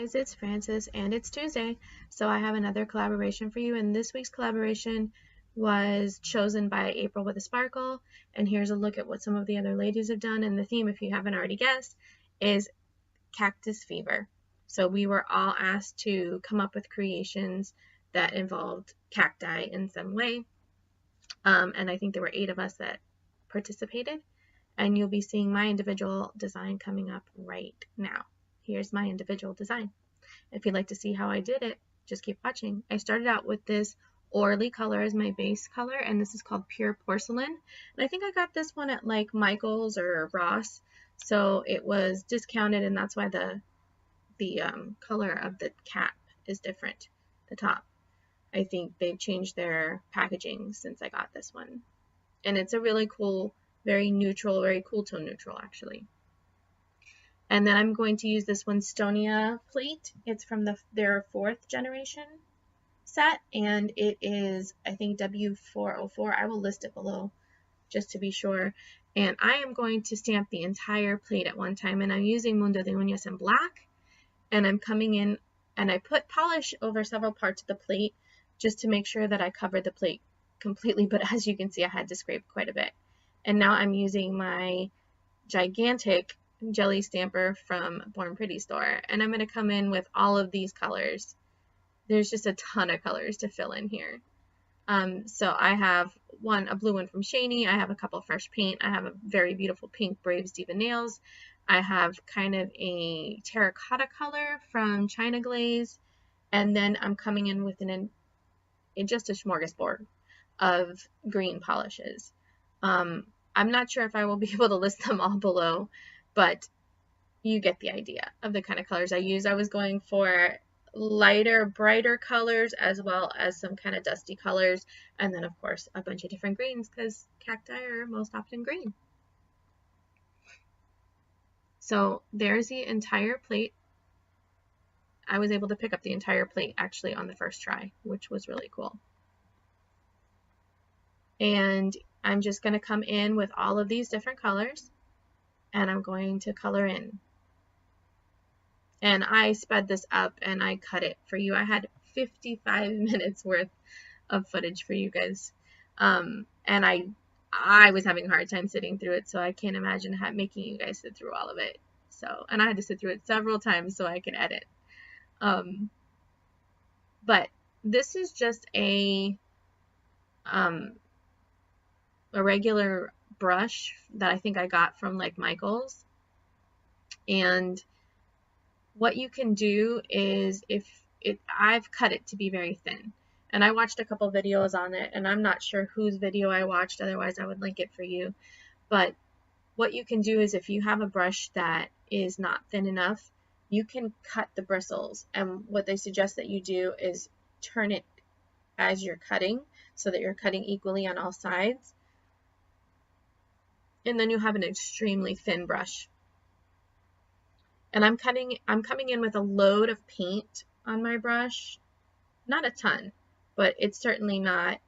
Guys, it's Francis and it's Tuesday, so I have another collaboration for you, and this week's collaboration was chosen by April with a Sparkle, and here's a look at what some of the other ladies have done, and the theme, if you haven't already guessed, is Cactus Fever. So we were all asked to come up with creations that involved cacti in some way, and I think there were 8 of us that participated, and you'll be seeing my individual design coming up right now. Here's my individual design. If you'd like to see how I did it, just keep watching. I started out with this Alllie color as my base color, and this is called Pure Porcelain. And I think I got this one at like Michael's or Ross, so it was discounted, and that's why the color of the cap is different, the top. I think they've changed their packaging since I got this one. And it's a really cool, very neutral, very cool tone neutral actually. And then I'm going to use this Winstonia plate. It's from their 4th generation set, and it is, I think, W404. I will list it below just to be sure. And I am going to stamp the entire plate at one time, and I'm using Mundo de Uñas in black. And I'm coming in, and I put polish over several parts of the plate just to make sure that I covered the plate completely, but as you can see, I had to scrape quite a bit. And now I'm using my gigantic jelly stamper from Born Pretty store, and I'm going to come in with all of these colors. There's just a ton of colors to fill in here. So I have a blue one from Shany, I have a couple fresh paint, I have a very beautiful pink Braves Diva Nails, I have kind of a terracotta color from China Glaze, and then I'm coming in with just a smorgasbord of green polishes. I'm not sure if I will be able to list them all below, but you get the idea of the kind of colors I use. I was going for lighter, brighter colors as well as some kind of dusty colors, and then of course a bunch of different greens because cacti are most often green. So there's the entire plate. I was able to pick up the entire plate actually on the first try, which was really cool. And I'm just going to come in with all of these different colors, and I'm going to color in. And I sped this up and I cut it for you. I had 55 minutes worth of footage for you guys. And I was having a hard time sitting through it, so I can't imagine making you guys sit through all of it. And I had to sit through it several times so I could edit. But this is just a regular brush that I think I got from like Michael's. And what you can do is I've cut it to be very thin, and I watched a couple videos on it, and I'm not sure whose video I watched, otherwise I would link it for you. But what you can do is if you have a brush that is not thin enough, you can cut the bristles, and what they suggest that you do is turn it as you're cutting so that you're cutting equally on all sides, and then you have an extremely thin brush. And I'm coming in with a load of paint on my brush. Not a ton, but it's certainly not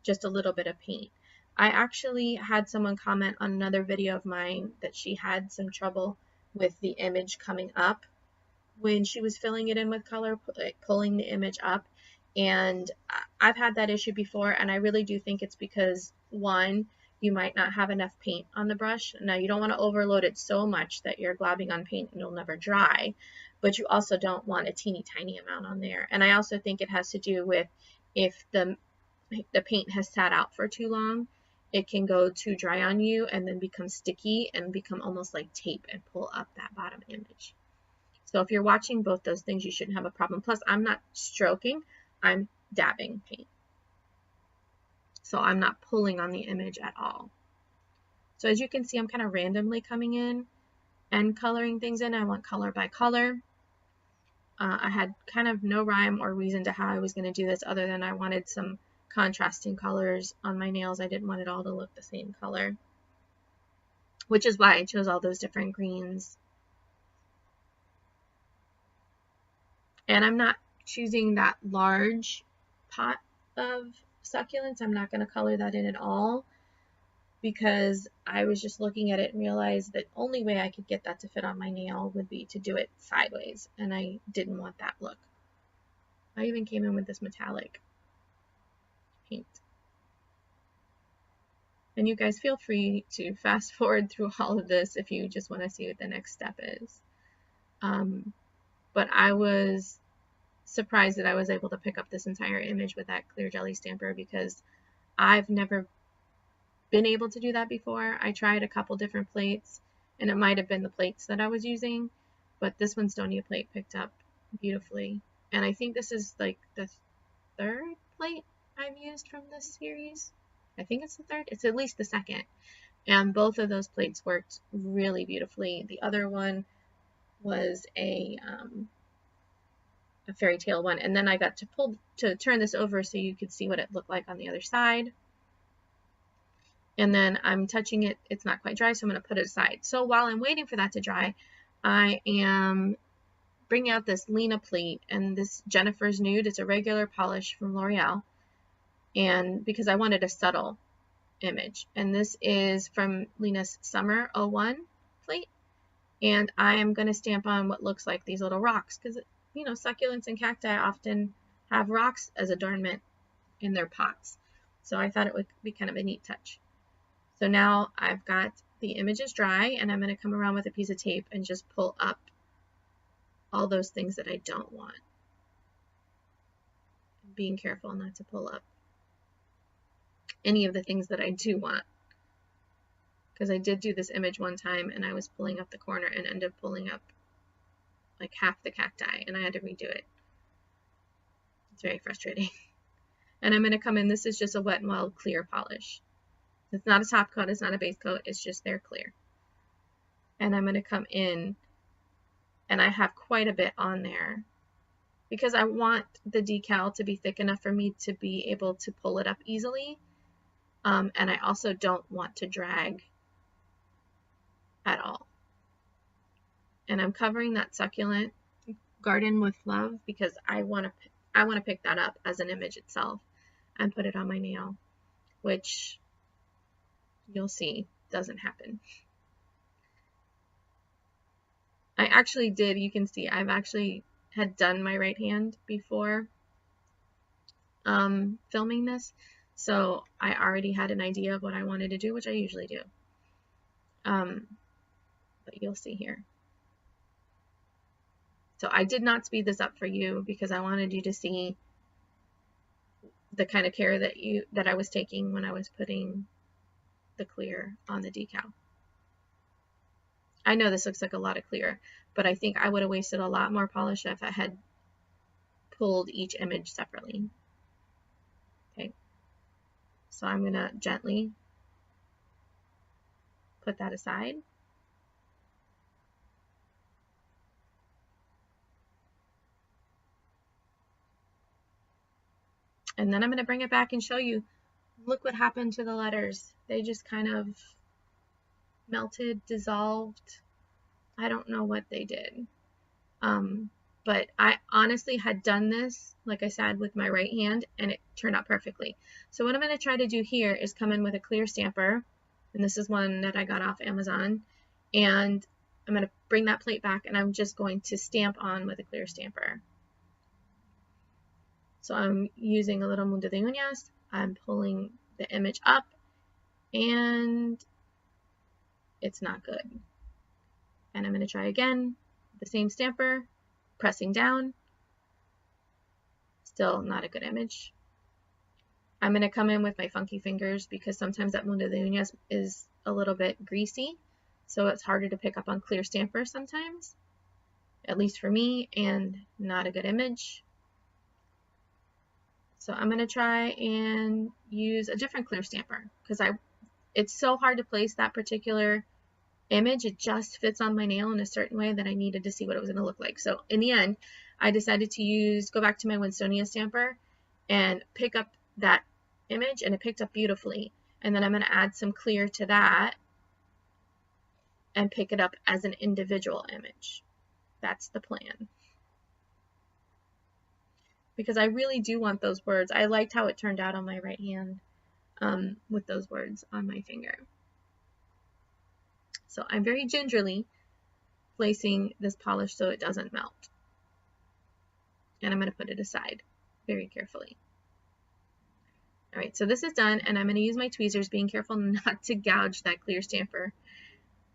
just a little bit of paint. I actually had someone comment on another video of mine that she had some trouble with the image coming up when she was filling it in with color, like pulling the image up. And I've had that issue before, and I really do think it's because, one, you might not have enough paint on the brush. Now, you don't want to overload it so much that you're globbing on paint and it'll never dry, but you also don't want a teeny tiny amount on there. And I also think it has to do with if the paint has sat out for too long, it can go too dry on you and then become sticky and become almost like tape and pull up that bottom image. So if you're watching both those things, you shouldn't have a problem. Plus, I'm not stroking, I'm dabbing paint. So I'm not pulling on the image at all. So as you can see, I'm kind of randomly coming in and coloring things in. I went color by color. I had kind of no rhyme or reason to how I was going to do this other than I wanted some contrasting colors on my nails. I didn't want it all to look the same color, which is why I chose all those different greens. And I'm not choosing that large pot of succulents. I'm not going to color that in at all. because I was just looking at it and realized that only way I could get that to fit on my nail would be to do it sideways, and I didn't want that look. I even came in with this metallic paint. And you guys feel free to fast forward through all of this if you just want to see what the next step is. But I was surprised that I was able to pick up this entire image with that clear jelly stamper, because I've never been able to do that before. I tried a couple different plates, and it might have been the plates that I was using, but this Winstonia plate picked up beautifully. And I think this is like the third plate I've used from this series. I think it's the third. It's at least the second. And both of those plates worked really beautifully. The other one was a fairy tale one, and then I got to turn this over so you could see what it looked like on the other side. And then I'm touching it. It's not quite dry, so I'm going to put it aside. So while I'm waiting for that to dry, I am bringing out this Lina plate, and this Jennifer's Nude. It's a regular polish from L'Oreal, and because I wanted a subtle image. And this is from Lina's Summer 01 plate, and I am going to stamp on what looks like these little rocks, because you know, succulents and cacti often have rocks as adornment in their pots. So I thought it would be kind of a neat touch. So now I've got the images dry, and I'm going to come around with a piece of tape and just pull up all those things that I don't want. Being careful not to pull up any of the things that I do want, because I did do this image one time and I was pulling up the corner and ended up pulling up like half the cacti, and I had to redo it. It's very frustrating. And I'm going to come in, this is just a Wet n Wild clear polish. It's not a top coat, it's not a base coat, it's just their clear. And I'm going to come in, and I have quite a bit on there because I want the decal to be thick enough for me to be able to pull it up easily. And I also don't want to drag at all. And I'm covering that succulent Garden with Love because I want to pick that up as an image itself and put it on my nail, which you'll see doesn't happen. I actually did, you can see I've actually had done my right hand before filming this, so I already had an idea of what I wanted to do, which I usually do. But you'll see here. So I did not speed this up for you because I wanted you to see the kind of care that I was taking when I was putting the clear on the decal. I know this looks like a lot of clear, but I think I would have wasted a lot more polish if I had pulled each image separately. Okay, so I'm going to gently put that aside. And then I'm going to bring it back and show you, look what happened to the letters. They just kind of melted, dissolved. I don't know what they did. But I honestly had done this, like I said, with my right hand, and it turned out perfectly. So what I'm going to try to do here is come in with a clear stamper, and this is one that I got off Amazon, and I'm going to bring that plate back, and I'm just going to stamp on with a clear stamper. So I'm using a little Mundo de Uñas, I'm pulling the image up, and it's not good. And I'm going to try again, the same stamper, pressing down, still not a good image. I'm going to come in with my funky fingers because sometimes that Mundo de Uñas is a little bit greasy, so it's harder to pick up on clear stamper sometimes, at least for me, and not a good image. So I'm going to try and use a different clear stamper because it's so hard to place that particular image. It just fits on my nail in a certain way that I needed to see what it was going to look like. So in the end, I decided to go back to my Winstonia stamper and pick up that image, and it picked up beautifully. And then I'm going to add some clear to that and pick it up as an individual image. That's the plan. Because I really do want those words. I liked how it turned out on my right hand with those words on my finger. So I'm very gingerly placing this polish so it doesn't melt. And I'm going to put it aside very carefully. All right, so this is done, and I'm going to use my tweezers, being careful not to gouge that clear stamper.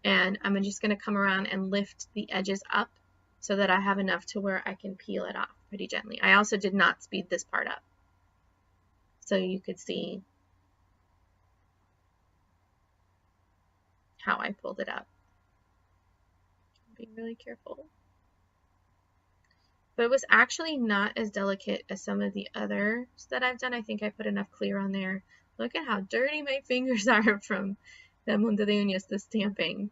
And I'm just going to come around and lift the edges up so that I have enough to where I can peel it off pretty gently. I also did not speed this part up, so you could see how I pulled it up. Be really careful. But it was actually not as delicate as some of the others that I've done. I think I put enough clear on there. Look at how dirty my fingers are from the Mundo de Uñas, the stamping.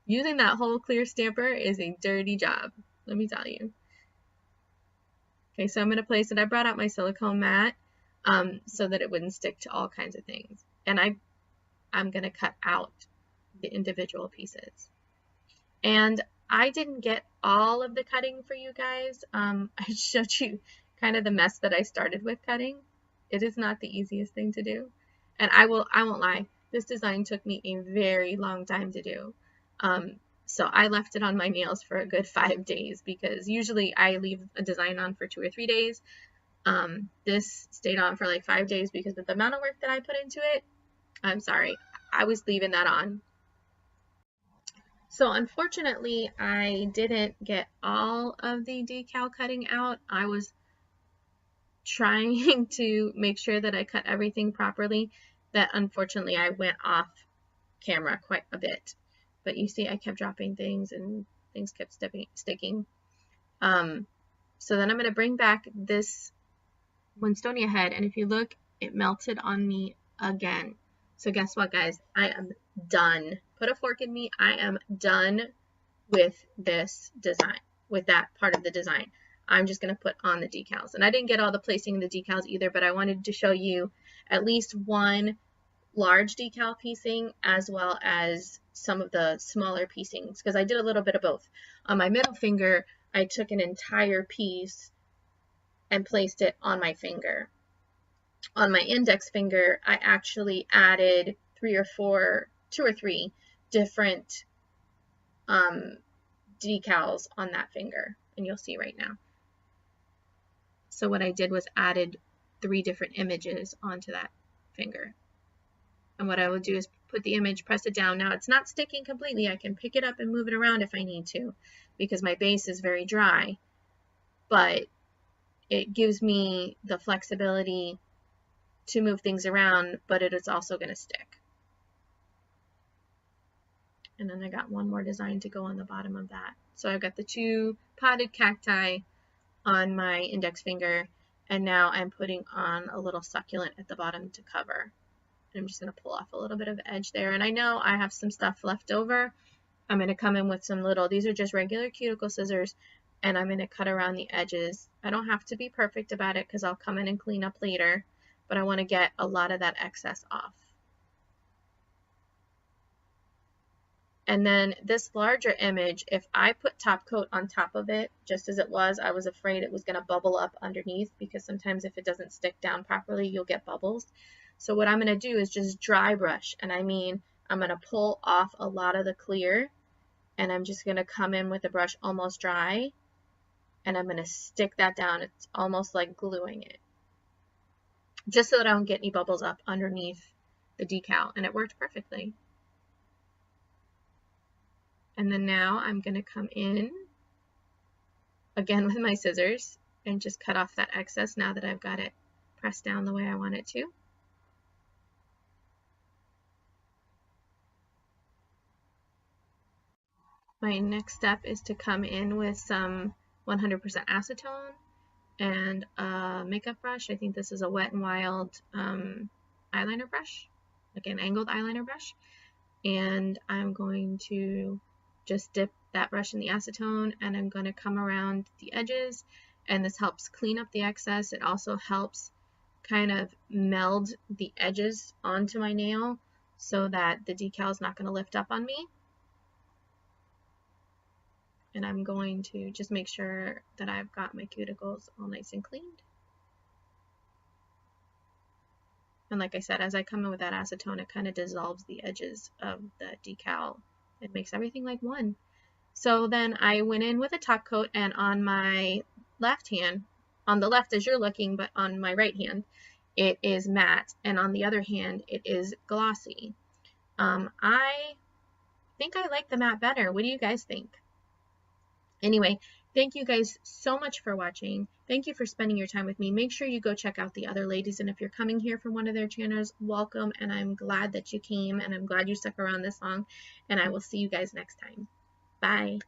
Using that whole clear stamper is a dirty job, let me tell you. Okay, so I'm going to place it. I brought out my silicone mat so that it wouldn't stick to all kinds of things. And I'm going to cut out the individual pieces. And I didn't get all of the cutting for you guys. I showed you kind of the mess that I started with cutting. It is not the easiest thing to do. And I won't lie, this design took me a very long time to do. So I left it on my nails for a good 5 days, because usually I leave a design on for 2 or 3 days. This stayed on for like 5 days because of the amount of work that I put into it. I'm sorry, I was leaving that on. So unfortunately, I didn't get all of the decal cutting out. I was trying to make sure that I cut everything properly, that unfortunately I went off camera quite a bit. But you see I kept dropping things and things kept sticking. So then I'm going to bring back this Winstonia head, and if you look, it melted on me again. So guess what, guys? I am done. Put a fork in me. I am done with this design, with that part of the design. I'm just going to put on the decals. And I didn't get all the placing of the decals either, but I wanted to show you at least one large decal piecing as well as some of the smaller piecings, because I did a little bit of both. On my middle finger, I took an entire piece and placed it on my finger. On my index finger, I actually added 2 or 3 different decals on that finger, and you'll see right now. So what I did was added 3 different images onto that finger. And what I will do is put the image, press it down. Now it's not sticking completely. I can pick it up and move it around if I need to, because my base is very dry, but it gives me the flexibility to move things around, but it is also going to stick. And then I got one more design to go on the bottom of that. So I've got the 2 potted cacti on my index finger, and now I'm putting on a little succulent at the bottom to cover. And I'm just going to pull off a little bit of edge there. And I know I have some stuff left over. I'm going to come in with some little, these are just regular cuticle scissors, and I'm going to cut around the edges. I don't have to be perfect about it because I'll come in and clean up later, but I want to get a lot of that excess off. And then this larger image, if I put top coat on top of it, just as it was, I was afraid it was going to bubble up underneath, because sometimes if it doesn't stick down properly, you'll get bubbles. So what I'm going to do is just dry brush, and I mean, I'm going to pull off a lot of the clear, and I'm just going to come in with the brush almost dry, and I'm going to stick that down. It's almost like gluing it, just so that I don't get any bubbles up underneath the decal, and it worked perfectly. And then now I'm going to come in again with my scissors and just cut off that excess now that I've got it pressed down the way I want it to. My next step is to come in with some 100% acetone and a makeup brush. I think this is a Wet n Wild eyeliner brush, like an angled eyeliner brush. And I'm going to just dip that brush in the acetone, and I'm going to come around the edges, and this helps clean up the excess. It also helps kind of meld the edges onto my nail so that the decal is not going to lift up on me. And I'm going to just make sure that I've got my cuticles all nice and cleaned. And like I said, as I come in with that acetone, it kind of dissolves the edges of the decal. It makes everything like one. So then I went in with a top coat, and on my left hand, on the left as you're looking, but on my right hand, it is matte, and on the other hand, it is glossy. I think I like the matte better. What do you guys think? Anyway, thank you guys so much for watching. Thank you for spending your time with me. Make sure you go check out the other ladies, and if you're coming here from one of their channels, welcome, and I'm glad that you came, and I'm glad you stuck around this long, and I will see you guys next time. Bye.